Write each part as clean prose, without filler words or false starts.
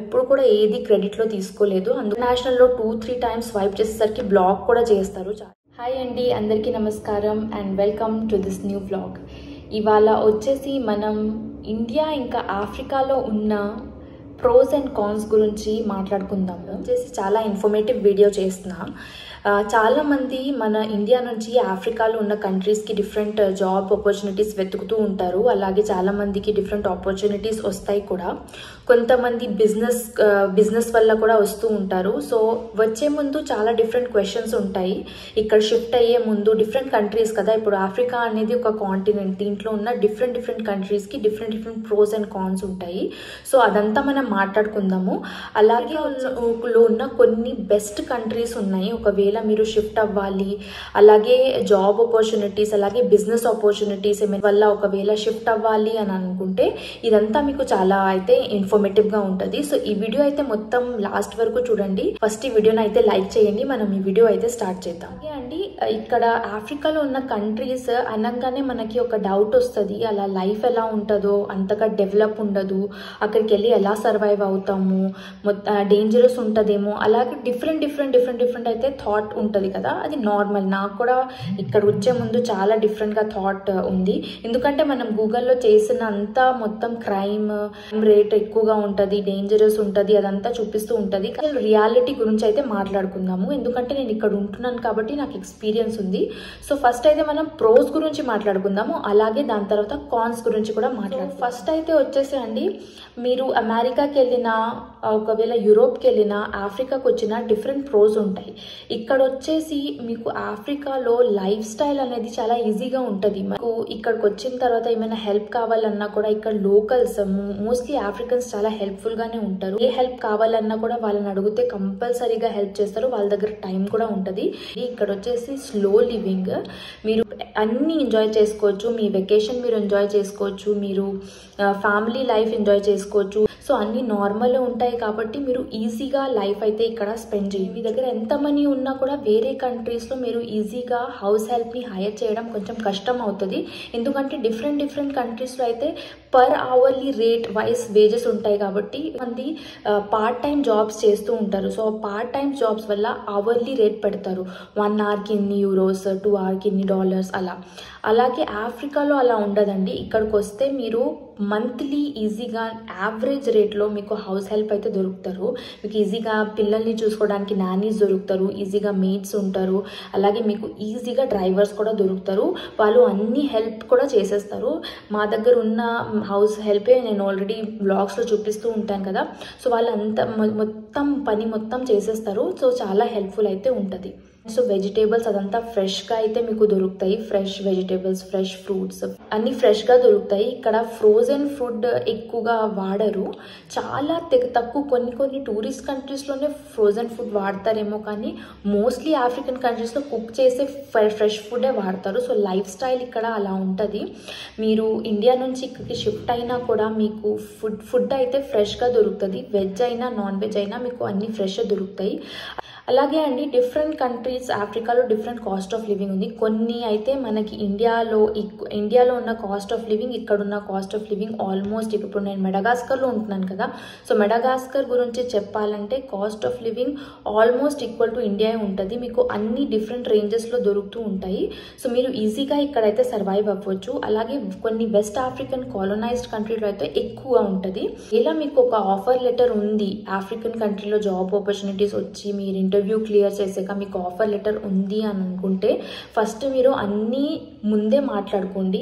ఎప్పుడు కూడా ఏది క్రెడిట్ లో తీసుకోలేదు. ఇంటర్నేషనల్ లో 2-3 టైమ్స్ స్వైప్ చేసేసరికి బ్లాక్ కూడా చేస్తారు. హాయ్ అండి, అందరికీ నమస్కారం and welcome to this new vlog. ఇవాళ వచ్చేసి మనం ఇండియా ఇంకా ఆఫ్రికాలో ఉన్న ప్రోస్ అండ్ కాన్స్ గురించి మాట్లాడుకుందాము. వచ్చేసి చాలా ఇన్ఫర్మేటివ్ వీడియో చేస్తున్నాం. చాలామంది మన ఇండియా నుంచి ఆఫ్రికాలో ఉన్న కంట్రీస్కి డిఫరెంట్ జాబ్ ఆపర్చునిటీస్ వెతుకుతూ ఉంటారు. అలాగే చాలామందికి డిఫరెంట్ ఆపర్చునిటీస్ వస్తాయి కూడా. కొంతమంది బిజినెస్ వల్ల కూడా వస్తూ ఉంటారు. సో వచ్చే ముందు చాలా డిఫరెంట్ క్వశ్చన్స్ ఉంటాయి. ఇక్కడ షిఫ్ట్ అయ్యే ముందు డిఫరెంట్ కంట్రీస్ కదా, ఇప్పుడు ఆఫ్రికా అనేది ఒక కాంటినెంట్. దీంట్లో ఉన్న డిఫరెంట్ కంట్రీస్కి డిఫరెంట్ ప్రోస్ అండ్ కాన్స్ ఉంటాయి. సో అదంతా మనం మాట్లాడుకుందాము. అలాగే ఉన్న కొన్ని బెస్ట్ కంట్రీస్ ఉన్నాయి ఒకవేళ మీరు షిఫ్ట్ అవ్వాలి. అలాగే జాబ్ ఆపర్చునిటీస్, అలాగే బిజినెస్ ఆపర్చునిటీస్ వల్ల ఒకవేళ షిఫ్ట్ అవ్వాలి అని అనుకుంటే ఇదంతా మీకు చాలా అయితే ఇన్ఫర్మేటివ్ గా ఉంటుంది. సో ఈ వీడియో అయితే మొత్తం లాస్ట్ వరకు చూడండి. ఫస్ట్ ఈ వీడియోని అయితే లైక్ చేయండి. మనం ఈ వీడియో అయితే స్టార్ట్ చేద్దాం. అండి, ఇక్కడ ఆఫ్రికాలో ఉన్న కంట్రీస్ అనగానే మనకి ఒక డౌట్ వస్తుంది, అలా లైఫ్ ఎలా ఉంటుందో, అంతగా డెవలప్ ఉండదు, అక్కడికి వెళ్ళి ఎలా సర్వైవ్ అవుతాము, డేంజరస్ ఉంటుందేమో, అలాగే డిఫరెంట్ అయితే థాట్ ఉంటుంది కదా. అది నార్మల్. నాకు కూడా ఇక్కడ వచ్చే ముందు చాలా డిఫరెంట్గా థాట్ ఉంది. ఎందుకంటే మనం గూగుల్లో చేసిన అంతా మొత్తం క్రైమ్ రేట్ ఎక్కువగా ఉంటుంది, డేంజరస్ ఉంటుంది, అదంతా చూపిస్తూ ఉంటుంది. రియాలిటీ గురించి అయితే మాట్లాడుకుందాము. ఎందుకంటే నేను ఇక్కడ ఉంటున్నాను కాబట్టి నాకు ఎక్స్పీరియన్స్ ఉంది. సో ఫస్ట్ అయితే మనం ప్రోస్ గురించి మాట్లాడుకుందాము, అలాగే దాని తర్వాత కాన్స్ గురించి కూడా మాట్లాడుకుందాం. ఫస్ట్ అయితే వచ్చేసి అండి, మీరు అమెరికాకి వెళ్ళినా, ఒకవేళ యూరోప్కి వెళ్ళినా, ఆఫ్రికాకి వచ్చినా డిఫరెంట్ ప్రోస్ ఉంటాయి. ఇక్కడ వచ్చేసి మీకు ఆఫ్రికాలో లైఫ్ స్టైల్ అనేది చాలా ఈజీగా ఉంటుంది. మీకు ఇక్కడికి వచ్చిన తర్వాత ఏమైనా హెల్ప్ కావాలన్నా కూడా ఇక్కడ లోకల్స్, మోస్ట్లీ ఆఫ్రికన్స్ చాలా హెల్ప్ఫుల్ గానే ఉంటారు. ఏ హెల్ప్ కావాలన్నా కూడా వాళ్ళని అడిగితే కంపల్సరీగా హెల్ప్ చేస్తారు. వాళ్ళ దగ్గర టైం కూడా ఉంటుంది. ఇక్కడ వచ్చేసి స్లో లివింగ్. మీరు అన్ని ఎంజాయ్ చేసుకోవచ్చు. మీ వెకేషన్ మీరు ఎంజాయ్ చేసుకోవచ్చు, మీరు ఫ్యామిలీ లైఫ్ ఎంజాయ్ చేసుకోవచ్చు. సో అన్ని నార్మల్ ఉంటాయి కాబట్టి మీరు ఈజీగా లైఫ్ అయితే ఇక్కడ స్పెండ్ చేయండి. మీ దగ్గర ఎంత మనీ ఉన్నా కూడా వేరే కంట్రీస్లో మీరు ఈజీగా హౌస్ హెల్ప్ని హైర్ చేయడం కొంచెం కష్టం అవుతుంది. ఎందుకంటే డిఫరెంట్ కంట్రీస్లో అయితే per hourly rate wise wages ఉంటాయి కాబట్టి మంది పార్ట్ టైం జాబ్స్ చేస్తూ ఉంటారు. సో పార్ట్ టైం జాబ్స్ వల్ల అవర్లీ రేట్ పెడతారు. 1 అవర్కి ఇన్ని యూరోస్, 2 అవర్కి ఇన్ని డాలర్స్ అలా. అలాగే ఆఫ్రికాలో అలా ఉండదండి. ఇక్కడికి వస్తే మీరు మంత్లీ ఈజీగా యావరేజ్ రేట్లో మీకు హౌస్ హెల్ప్ అయితే దొరుకుతారు. మీకు ఈజీగా పిల్లల్ని చూసుకోవడానికి నానీస్ దొరుకుతారు, ఈజీగా మేడ్స్ ఉంటారు, అలాగే మీకు ఈజీగా డ్రైవర్స్ కూడా దొరుకుతారు. వాళ్ళు అన్ని హెల్ప్ కూడా చేసేస్తారు. మా దగ్గర ఉన్న హౌస్ హెల్పే నేను ఆల్రెడీ బ్లాగ్స్లో చూపిస్తూ ఉంటాను కదా. సో వాళ్ళు పని మొత్తం చేసేస్తారు. సో చాలా హెల్ప్ఫుల్ అయితే ఉంటుంది. సో వెజిటేబుల్స్ అదంతా ఫ్రెష్గా అయితే మీకు దొరుకుతాయి. ఫ్రెష్ వెజిటేబుల్స్, ఫ్రెష్ ఫ్రూట్స్ అన్ని ఫ్రెష్గా దొరుకుతాయి. ఇక్కడ ఫ్రోజన్ ఫుడ్ ఎక్కువగా వాడరు. చాలా తక్కువ కొన్ని టూరిస్ట్ కంట్రీస్లోనే ఫ్రోజన్ ఫుడ్ వాడతారేమో, కానీ మోస్ట్లీ ఆఫ్రికన్ కంట్రీస్లో కుక్ చేసే ఫ్రెష్ ఫుడే వాడతారు. సో లైఫ్ స్టైల్ ఇక్కడ అలా ఉంటుంది. మీరు ఇండియా నుంచి ఇక్కడికి షిఫ్ట్ అయినా కూడా మీకు ఫుడ్ అయితే ఫ్రెష్గా దొరుకుతుంది. వెజ్ అయినా నాన్ వెజ్ అయినా మీకు అన్ని ఫ్రెష్ దొరుకుతాయి. అలాగే అండి, డిఫరెంట్ కంట్రీస్ ఆఫ్రికాలో డిఫరెంట్ కాస్ట్ ఆఫ్ లివింగ్ ఉంది. కొన్ని అయితే మనకి ఇండియాలో ఉన్న కాస్ట్ ఆఫ్ లివింగ్, ఇక్కడ ఉన్న కాస్ట్ ఆఫ్ లివింగ్ ఆల్మోస్ట్, ఇప్పుడు నేను మెడగాస్కర్లో ఉంటున్నాను కదా. సో మెడగాస్కర్ గురించి చెప్పాలంటే cost of living almost equal to India ఉంటుంది. మీకు అన్ని డిఫరెంట్ రేంజెస్లో దొరుకుతూ ఉంటాయి. సో మీరు ఈజీగా ఇక్కడైతే సర్వైవ్ అవ్వచ్చు. అలాగే కొన్ని వెస్ట్ ఆఫ్రికన్ కాలనైజ్డ్ కంట్రీలో అయితే ఎక్కువ ఉంటుంది. ఇలా మీకు ఒక ఆఫర్ లెటర్ ఉంది, ఆఫ్రికన్ కంట్రీలో జాబ్ ఆపర్చునిటీస్ వచ్చి మీరు ఇంటర్వ్యూ క్లియర్ చేసాక మీకు ఆఫర్ లెటర్ ఉంది అని అనుకుంటే ఫస్ట్ మీరు అన్నీ ముందే మాట్లాడుకోండి.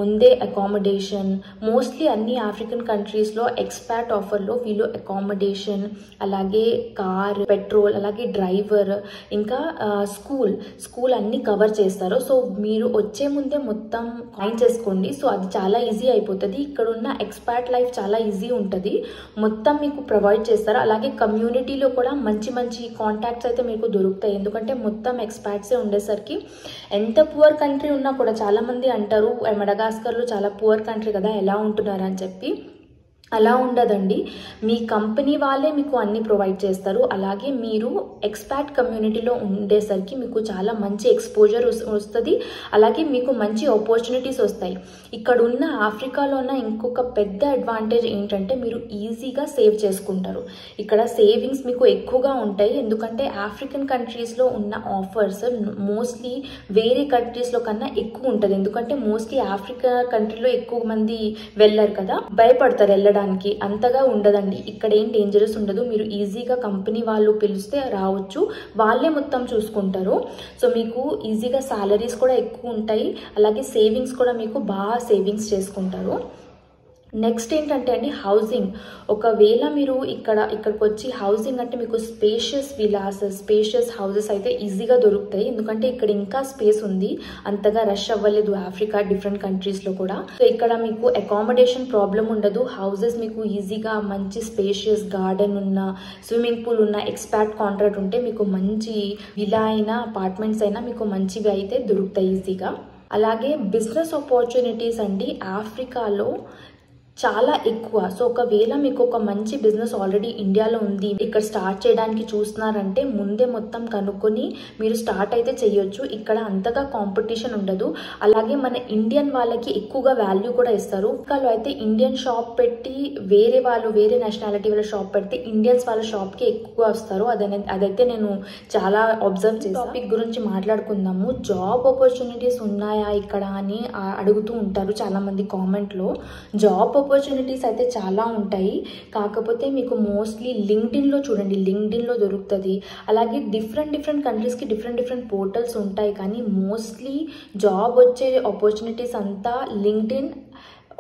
ముందే అకామిడేషన్, మోస్ట్లీ అన్ని ఆఫ్రికన్ కంట్రీస్లో ఎక్స్పాట్ ఆఫర్లో వీళ్ళు అకామిడేషన్, అలాగే కార్, పెట్రోల్, అలాగే డ్రైవర్, ఇంకా స్కూల్ అన్నీ కవర్ చేస్తారు. సో మీరు వచ్చే ముందే మొత్తం ఫైన్ చేసుకోండి. సో అది చాలా ఈజీ అయిపోతుంది. ఇక్కడ ఉన్న ఎక్స్పాట్ లైఫ్ చాలా ఈజీ ఉంటుంది. మొత్తం మీకు ప్రొవైడ్ చేస్తారు. అలాగే కమ్యూనిటీలో కూడా మంచి కాంటాక్ట్స్ అయితే మీకు దొరుకుతాయి. ఎందుకంటే మొత్తం ఎక్స్పాట్సే ఉండేసరికి ఎంత పువర్ కంట్రీ ఉన్నా కూడా, చాలా మంది అంటారు మెడగాస్కర్లో చాలా పువర్ కంట్రీ కదా, ఎలా ఉంటున్నారు అని చెప్పి. అలా ఉండదండి. మీ కంపెనీ వాళ్ళే మీకు అన్ని ప్రొవైడ్ చేస్తారు. అలాగే మీరు ఎక్స్పాట్ కమ్యూనిటీలో ఉండేసరికి మీకు చాలా మంచి ఎక్స్పోజర్ వస్తుంది. అలాగే మీకు మంచి ఆపర్చునిటీస్ వస్తాయి. ఇక్కడ ఉన్న ఆఫ్రికాలో ఉన్న ఇంకొక పెద్ద అడ్వాంటేజ్ ఏంటంటే మీరు ఈజీగా సేవ్ చేసుకుంటారు. ఇక్కడ సేవింగ్స్ మీకు ఎక్కువగా ఉంటాయి. ఎందుకంటే ఆఫ్రికన్ కంట్రీస్లో ఉన్న ఆఫర్స్ మోస్ట్లీ వేరే కంట్రీస్లో కన్నా ఎక్కువ ఉంటుంది. ఎందుకంటే మోస్ట్లీ ఆఫ్రికా కంట్రీలో ఎక్కువ మంది వెళ్ళరు కదా, భయపడతారు వెళ్ళడానికి. అంతగా ఉండదండి. ఇక్కడ ఏం డేంజరస్ ఉండదు. మీరు ఈజీగా కంపెనీ వాళ్ళు పిలిస్తే రావచ్చు, వాళ్ళే మొత్తం చూసుకుంటారు. సో మీకు ఈజీగా సాలరీస్ కూడా ఎక్కువ ఉంటాయి. అలాగే సేవింగ్స్ కూడా మీకు బాగా సేవింగ్స్ చేసుకుంటారు. నెక్స్ట్ ఏంటంటే అండి హౌసింగ్. ఒకవేళ మీరు ఇక్కడికి వచ్చి హౌసింగ్ అంటే మీకు స్పేషియస్ విలాస్, స్పేషియస్ హౌసెస్ అయితే ఈజీగా దొరుకుతాయి. ఎందుకంటే ఇక్కడ ఇంకా స్పేస్ ఉంది, అంతగా రష్ అవ్వలేదు ఆఫ్రికా డిఫరెంట్ కంట్రీస్లో కూడా. సో ఇక్కడ మీకు అకామిడేషన్ ప్రాబ్లం ఉండదు. హౌసెస్ మీకు ఈజీగా మంచి స్పేషియస్ గార్డెన్ ఉన్న, స్విమ్మింగ్ పూల్ ఉన్న, ఎక్స్పాట్ కాంట్రాక్ట్ ఉంటే మీకు మంచి విలా అయినా అపార్ట్మెంట్స్ అయినా మీకు మంచివి అయితే దొరుకుతాయి ఈజీగా. అలాగే బిజినెస్ ఆపర్చునిటీస్ అండి ఆఫ్రికాలో చాలా ఎక్కువ. సో ఒకవేళ మీకు ఒక మంచి బిజినెస్ ఆల్రెడీ ఇండియాలో ఉంది, ఇక్కడ స్టార్ట్ చేయడానికి చూస్తున్నారంటే ముందే మొత్తం కనుక్కొని మీరు స్టార్ట్ అయితే చేయొచ్చు. ఇక్కడ అంతగా కాంపిటీషన్ ఉండదు. అలాగే మన ఇండియన్ వాళ్ళకి ఎక్కువగా వాల్యూ కూడా ఇస్తారు. ఇక్కడ అయితే ఇండియన్ షాప్ పెట్టి వేరే నేషనాలిటీ వాళ్ళ షాప్ పెడితే ఇండియన్స్ వాళ్ళ షాప్కి ఎక్కువ వస్తారు. అదైతే నేను చాలా అబ్జర్వ్ చేశాను. టాపిక్ గురించి మాట్లాడుకుందాము. జాబ్ ఆపర్చునిటీస్ ఉన్నాయా ఇక్కడ అని అడుగుతూ ఉంటారు చాలా మంది కామెంట్లో. జాబ్ ఆపర్చునిటీస్ అయితే చాలా ఉంటాయి. కాకపోతే మీకు మోస్ట్లీ లింక్డ్ఇన్లో చూడండి, లింక్డ్ఇన్లో దొరుకుతుంది. అలాగే డిఫరెంట్ కంట్రీస్కి డిఫరెంట్ పోర్టల్స్ ఉంటాయి. కానీ మోస్ట్లీ జాబ్ వచ్చే ఆపర్చునిటీస్ అంతా లింక్డ్ఇన్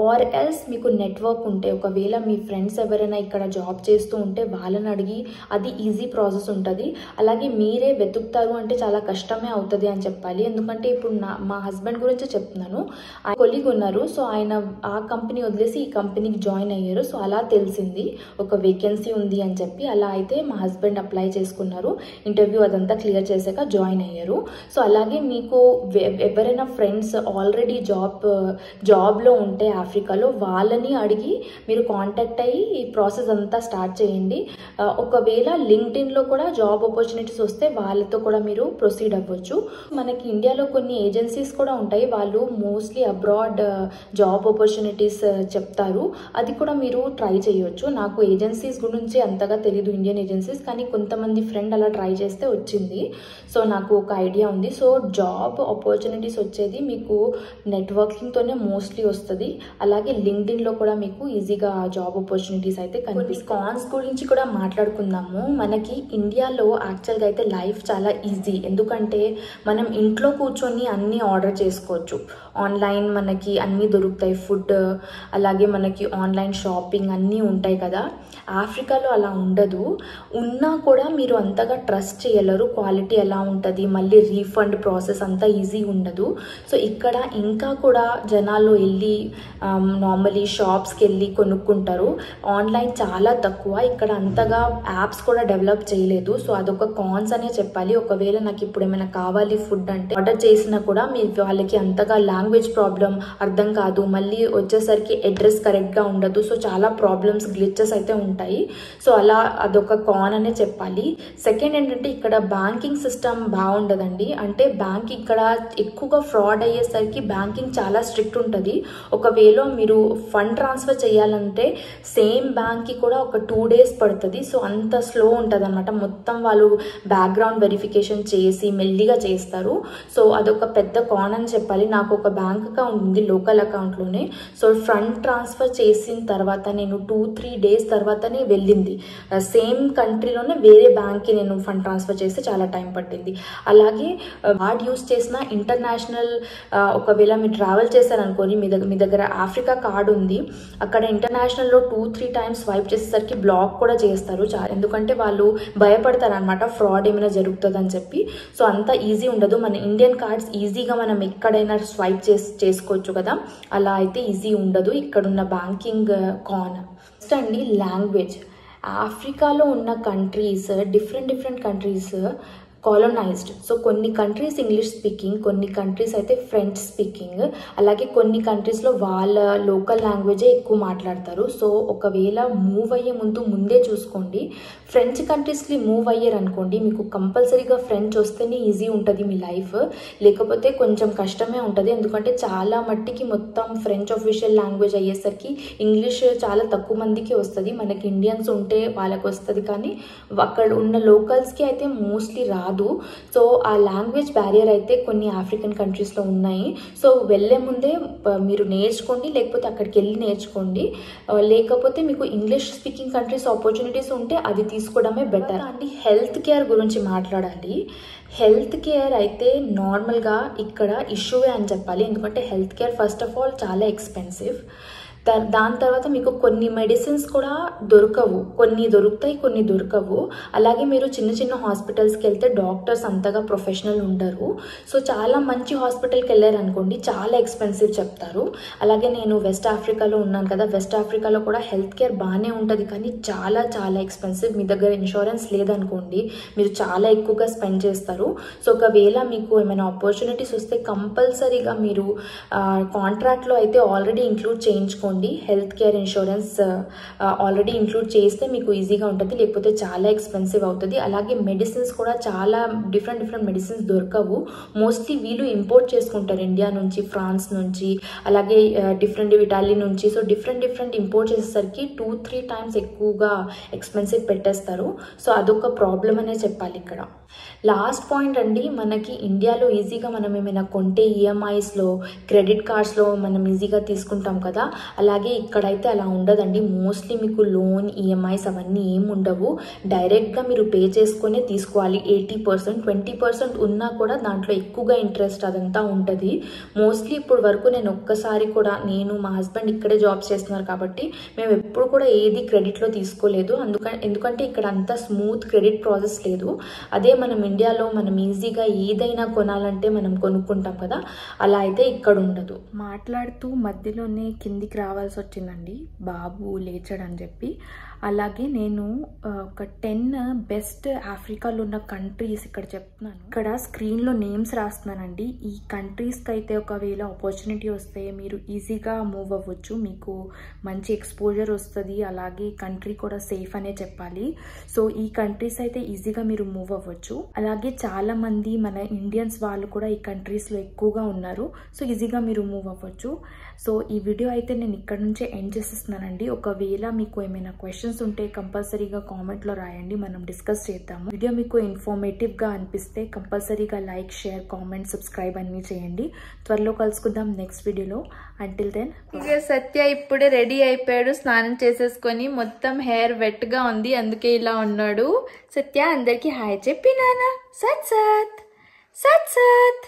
ఆర్ ఎల్స్ మీకు నెట్వర్క్ ఉంటే, ఒకవేళ మీ ఫ్రెండ్స్ ఎవరైనా ఇక్కడ జాబ్ చేస్తూ ఉంటే వాళ్ళని అడిగి, అది ఈజీ ప్రాసెస్ ఉంటుంది. అలాగే మీరే వెతుకుతారు అంటే చాలా కష్టమే అవుతుంది అని చెప్పాలి. ఎందుకంటే ఇప్పుడు మా హస్బెండ్ గురించి చెప్తున్నాను. ఆయన కొలీగ్ ఉన్నారు. సో ఆయన ఆ కంపెనీ వదిలేసి ఈ కంపెనీకి జాయిన్ అయ్యారు. సో అలా తెలిసింది ఒక వేకెన్సీ ఉంది అని చెప్పి. అలా అయితే మా హస్బెండ్ అప్లై చేసుకున్నారు. ఇంటర్వ్యూ అదంతా క్లియర్ చేశాక జాయిన్ అయ్యారు. సో అలాగే మీకు ఎవరైనా ఫ్రెండ్స్ ఆల్రెడీ జాబ్లో ఉంటే ఆఫ్రికాలో, వాళ్ళని అడిగి మీరు కాంటాక్ట్ అయ్యి ఈ ప్రాసెస్ అంతా స్టార్ట్ చేయండి. ఒకవేళ లింక్డ్ఇన్లో కూడా జాబ్ ఆపర్చునిటీస్ వస్తే వాళ్ళతో కూడా మీరు ప్రొసీడ్ అవ్వచ్చు. మనకి ఇండియాలో కొన్ని ఏజెన్సీస్ కూడా ఉంటాయి. వాళ్ళు మోస్ట్లీ అబ్రాడ్ జాబ్ ఆపర్చునిటీస్ చెప్తారు. అది కూడా మీరు ట్రై చేయొచ్చు. నాకు ఏజెన్సీస్ గురించి అంతగా తెలీదు, ఇండియన్ ఏజెన్సీస్, కానీ కొంతమంది ఫ్రెండ్ అలా ట్రై చేస్తే వచ్చింది. సో నాకు ఒక ఐడియా ఉంది. సో జాబ్ ఆపర్చునిటీస్ వచ్చేది మీకు నెట్వర్కింగ్తోనే మోస్ట్లీ వస్తుంది. అలాగే లింక్డ్ఇన్లో కూడా మీకు ఈజీగా జాబ్ ఆపర్చునిటీస్ అయితే కనిపిస్తాయి. కాన్స్ గురించి కూడా మాట్లాడుకుందాము. మనకి ఇండియాలో యాక్చువల్గా అయితే లైఫ్ చాలా ఈజీ. ఎందుకంటే మనం ఇంట్లో కూర్చొని అన్నీ ఆర్డర్ చేసుకోవచ్చు. ఆన్లైన్ మనకి అన్నీ దొరుకుతాయి, ఫుడ్, అలాగే మనకి ఆన్లైన్ షాపింగ్ అన్నీ ఉంటాయి కదా. ఆఫ్రికాలో అలా ఉండదు. ఉన్నా కూడా మీరు అంతగా ట్రస్ట్ చేయలేరు, క్వాలిటీ ఎలా ఉంటుంది, మళ్ళీ రీఫండ్ ప్రాసెస్ అంతా ఈజీ ఉండదు. సో ఇక్కడ ఇంకా కూడా జనాలు వెళ్ళి నార్మలీ షాప్స్కి వెళ్ళి కొనుక్కుంటారు. ఆన్లైన్ చాలా తక్కువ. ఇక్కడ అంతగా యాప్స్ కూడా డెవలప్ చేయలేదు. సో అదొక కాన్స్ అనే చెప్పాలి. ఒకవేళ నాకు ఇప్పుడు ఏమైనా కావాలి ఫుడ్ అంటే ఆర్డర్ చేసినా కూడా వాళ్ళకి అంతగా లాంగ్వేజ్ ప్రాబ్లం, అర్థం కాదు, మళ్ళీ వచ్చేసరికి అడ్రస్ కరెక్ట్గా ఉండదు. సో చాలా ప్రాబ్లమ్స్, గ్లిచెస్ అయితే ఉంటాయి. సో అలా అదొక కాన్ అనే చెప్పాలి. సెకండ్ ఏంటంటే ఇక్కడ బ్యాంకింగ్ సిస్టమ్ బాగుండదండి. అంటే బ్యాంక్ ఇక్కడ ఎక్కువగా ఫ్రాడ్ అయ్యేసరికి బ్యాంకింగ్ చాలా స్ట్రిక్ట్ ఉంటుంది. ఒకవేళ మీరు ఫండ్ ట్రాన్స్ఫర్ చేయాలంటే సేమ్ బ్యాంక్కి కూడా ఒక 2 days పడుతుంది. సో అంత స్లో ఉంటుంది అనమాట. మొత్తం వాళ్ళు బ్యాక్గ్రౌండ్ వెరిఫికేషన్ చేసి మెల్లిగా చేస్తారు. సో అదొక పెద్ద కాన్ అని చెప్పాలి. నాకు ఒక బ్యాంక్ అకౌంట్ ఉంది లోకల్ అకౌంట్లోనే. సో ఫండ్ ట్రాన్స్ఫర్ చేసిన తర్వాత నేను 2-3 days తర్వాతనే వెళ్ళింది. సేమ్ కంట్రీలోనే వేరే బ్యాంక్కి నేను ఫండ్ ట్రాన్స్ఫర్ చేస్తే చాలా టైం పట్టింది. అలాగే కార్డ్ యూస్ చేసిన ఇంటర్నేషనల్, ఒకవేళ మీరు ట్రావెల్ చేశారనుకోని మీ దగ్గర ఆఫ్రికా కార్డు ఉంది, అక్కడ ఇంటర్నేషనల్లో 2-3 times స్వైప్ చేసేసరికి బ్లాక్ కూడా చేస్తారు. ఎందుకంటే వాళ్ళు భయపడతారు అనమాట, ఫ్రాడ్ ఏమైనా జరుగుతుందని చెప్పి. సో అంత ఈజీ ఉండదు. మన ఇండియన్ కార్డ్స్ ఈజీగా మనం ఎక్కడైనా స్వైప్ చేసుకోవచ్చు కదా, అలా అయితే ఈజీ ఉండదు ఇక్కడున్న బ్యాంకింగ్ కాన్. నెక్స్ట్ అండి లాంగ్వేజ్. ఆఫ్రికాలో ఉన్న countries, different countries colonised. So కొన్ని కంట్రీస్ ఇంగ్లీష్ స్పీకింగ్, కొన్ని కంట్రీస్ అయితే ఫ్రెంచ్ స్పీకింగ్, అలాగే కొన్ని కంట్రీస్లో వాళ్ళ లోకల్ లాంగ్వేజే ఎక్కువ మాట్లాడతారు. సో ఒకవేళ మూవ్ అయ్యే ముందే చూసుకోండి. ఫ్రెంచ్ కంట్రీస్కి మూవ్ అయ్యారు అనుకోండి, మీకు కంపల్సరీగా ఫ్రెంచ్ వస్తేనే ఈజీ ఉంటుంది మీ లైఫ్, లేకపోతే కొంచెం కష్టమే ఉంటుంది. ఎందుకంటే చాలా మట్టికి మొత్తం ఫ్రెంచ్ అఫీషియల్ లాంగ్వేజ్ అయ్యేసరికి ఇంగ్లీష్ చాలా తక్కువ మందికి వస్తుంది. మనకి ఇండియన్స్ ఉంటే వాళ్ళకి వస్తుంది, కానీ అక్కడ ఉన్న లోకల్స్కి అయితే మోస్ట్లీ రాదు. సో ఆ లాంగ్వేజ్ బ్యారియర్ అయితే కొన్ని ఆఫ్రికన్ కంట్రీస్లో ఉన్నాయి. సో వెళ్ళే ముందే మీరు నేర్చుకోండి, లేకపోతే అక్కడికి వెళ్ళి నేర్చుకోండి. లేకపోతే మీకు ఇంగ్లీష్ స్పీకింగ్ కంట్రీస్ ఆపర్చునిటీస్ ఉంటే అది తీసుకోవడమే బెటర్ అండి. హెల్త్ కేర్ గురించి మాట్లాడాలి. హెల్త్ కేర్ అయితే నార్మల్గా ఇక్కడ ఇష్యూవే అని చెప్పాలి. ఎందుకంటే health care first of all చాలా ఎక్స్పెన్సివ్. దాని తర్వాత మీకు కొన్ని మెడిసిన్స్ కూడా దొరకవు, కొన్ని దొరుకుతాయి, కొన్ని దొరకవు. అలాగే మీరు చిన్న చిన్న హాస్పిటల్స్కి వెళ్తే డాక్టర్స్ అంతగా ప్రొఫెషనల్ ఉండరు. సో చాలా మంచి హాస్పిటల్కి వెళ్ళారనుకోండి చాలా ఎక్స్పెన్సివ్ చెప్తారు. అలాగే నేను వెస్ట్ ఆఫ్రికాలో ఉన్నాను కదా, వెస్ట్ ఆఫ్రికాలో కూడా హెల్త్ కేర్ బాగానే ఉంటుంది, కానీ చాలా చాలా ఎక్స్పెన్సివ్. మీ దగ్గర ఇన్సూరెన్స్ లేదనుకోండి మీరు చాలా ఎక్కువగా స్పెండ్ చేస్తారు. సో ఒకవేళ మీకు ఏమైనా ఆపర్చునిటీస్ వస్తే కంపల్సరీగా మీరు కాంట్రాక్ట్లో అయితే ఆల్రెడీ ఇంక్లూడ్ చేయించుకోండి. Health care insurance already include చేస్తే మీకు ఈజీగా ఉంటుంది, లేకపోతే చాలా ఎక్స్పెన్సివ్ అవుతుంది. అలాగే మెడిసిన్స్ కూడా చాలా డిఫరెంట్ మెడిసిన్స్ దొరకవు. మోస్ట్లీ వీళ్ళు ఇంపోర్ట్ చేసుకుంటారు ఇండియా నుంచి, ఫ్రాన్స్ నుంచి, అలాగే డిఫరెంట్ ఇటాలీ నుంచి. సో డిఫరెంట్ ఇంపోర్ట్ చేసేసరికి 2-3 టైమ్స్ ఎక్కువగా ఎక్స్పెన్సివ్ పెట్టేస్తారు. సో అదొక ప్రాబ్లం అనే చెప్పాలి ఇక్కడ. లాస్ట్ పాయింట్ అండి, మనకి ఇండియాలో ఈజీగా మనం ఏమైనా కొంటే ఈఎంఐస్లో, క్రెడిట్ కార్డ్స్లో మనం ఈజీగా తీసుకుంటాం కదా, అలాగే ఇక్కడైతే అలా ఉండదండి. మోస్ట్లీ మీకు లోన్, ఈఎంఐస్ అవన్నీ ఏమి ఉండవు. డైరెక్ట్గా మీరు పే చేసుకునే తీసుకోవాలి. 80%, 20% ఉన్నా కూడా దాంట్లో ఎక్కువగా ఇంట్రెస్ట్ అదంతా ఉంటుంది. మోస్ట్లీ ఇప్పుడు వరకు నేను ఒక్కసారి కూడా, నేను మా హస్బెండ్ ఇక్కడే జాబ్స్ చేస్తున్నారు కాబట్టి మేము ఎప్పుడు కూడా ఏది క్రెడిట్లో తీసుకోలేదు. ఎందుకంటే ఇక్కడ అంతా స్మూత్ క్రెడిట్ ప్రాసెస్ లేదు. అదే మనం ఇండియాలో మనం ఈజీగా ఏదైనా కొనాలంటే మనం కొనుక్కుంటాం కదా, అలా అయితే ఇక్కడ ఉండదు. మాట్లాడుతూ మధ్యలోనే కిందికి రావాల్సి వచ్చిందండి, బాబు లేచాడని చెప్పి. అలాగే నేను ఒక 10 బెస్ట్ ఆఫ్రికాలో ఉన్న కంట్రీస్ ఇక్కడ చెప్తున్నాను. ఇక్కడ స్క్రీన్లో నేమ్స్ రాస్తున్నానండి. ఈ కంట్రీస్కి అయితే ఒకవేళ ఆపర్చునిటీ వస్తే మీరు ఈజీగా మూవ్ అవ్వచ్చు, మీకు మంచి ఎక్స్పోజర్ వస్తుంది, అలాగే కంట్రీ కూడా సేఫ్ అనే చెప్పాలి. సో ఈ కంట్రీస్ అయితే ఈజీగా మీరు మూవ్ అవ్వచ్చు. అలాగే చాలా మంది మన ఇండియన్స్ వాళ్ళు కూడా ఈ కంట్రీస్లో ఎక్కువగా ఉన్నారు. సో ఈజీగా మీరు మూవ్ అవ్వచ్చు. సో ఈ వీడియో అయితే నేను ఇక్కడ నుంచే ఎండ్ చేసేస్తున్నానండి. ఒకవేళ మీకు ఏమైనా క్వశ్చన్స్ ఉంటే కంపల్సరీగా కామెంట్లో రాయండి, మనం డిస్కస్ చేద్దాము. వీడియో మీకు ఇన్ఫర్మేటివ్గా అనిపిస్తే కంపల్సరీగా లైక్, షేర్, కామెంట్, సబ్స్క్రైబ్ అన్నీ చేయండి. త్వరలో కలుసుకుందాం నెక్స్ట్ వీడియోలో. Until then. ఇక సత్య ఇప్పుడే రెడీ అయిపోయాడు, స్నానం చేసేసుకొని. మొత్తం హెయిర్ వెట్ గా ఉంది, అందుకే ఇలా ఉన్నాడు. సత్య అందరికి హాయ్ చెప్పి నాన్న. సత్ సత్ సత్ సత్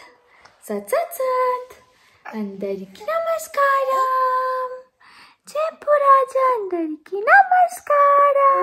సత్ సత్ సత్ అందరికి నమస్కారం చెప్పు రాజా, అందరికి నమస్కారం.